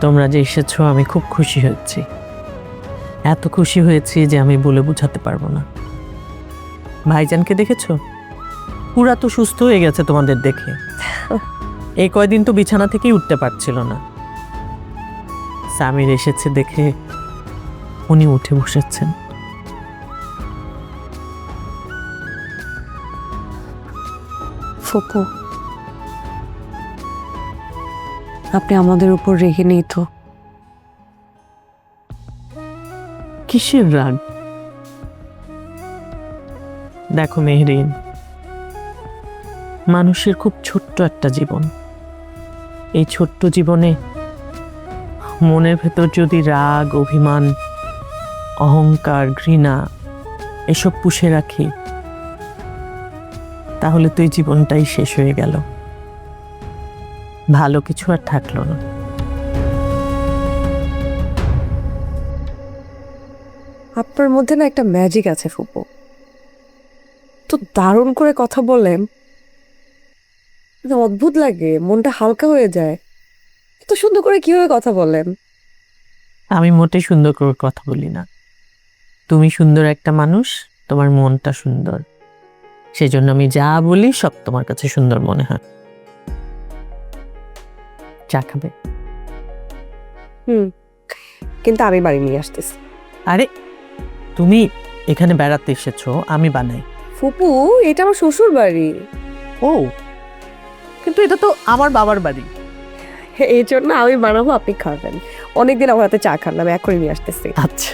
তোমরা যে এসেছো আমি খুব খুশি হয়েছি, এত খুশি হয়েছি যে আমি বলে বোঝাতে পারবো না। ভাইজানকে দেখেছো? পুরা তো সুস্থ হয়ে গেছে তোমাদের দেখে। এই কয়দিন তো বিছানা থেকেই উঠতে পারছিল না। সামির এসেছে দেখে উনি উঠে বসেছেন। ফুপু, আপনি আমাদের উপর রেগে নেই তো? কিসের রাগ? দেখো মেহরিন, মানুষের খুব ছোট্ট একটা জীবন। এই ছোট্ট জীবনে মনের ভেতর যদি রাগ, অভিমান, অহংকার, ঘৃণা এসব পুষে রাখি, তাহলে তো এই জীবনটাই শেষ হয়ে গেল, ভালো কিছু আর থাকলো না। আপনার মধ্যে না একটা ম্যাজিক আছে ফুপু, তো দারুণ করে কথা বলেন, অদ্ভুত লাগে, মনটা হালকা হয়ে যায়। এত সুন্দর করে কিভাবে কথা বলেন? আমি মোটেই সুন্দর করে কথা বলি না। তুমি সুন্দর একটা মানুষ, তোমার মনটা সুন্দর, সেজন্য আমি যা বলি সব তোমার কাছে সুন্দর মনে হয়। চা খাবে? কিন্তু আমি বাড়ি নিয়ে আসতেছি। আরে তুমি এখানে বেড়াতে এসেছো, আমি বানাই। ফুপু, এটা আমার শ্বশুর বাড়ি। ও, কিন্তু এটা তো আমার বাবার বাড়ি। এই জন্য আমি বানাবো, আপনি খাবেন। অনেকদিন আমার হাতে চা খান না, আমি এখনই নিয়ে আসতেছি। আচ্ছা।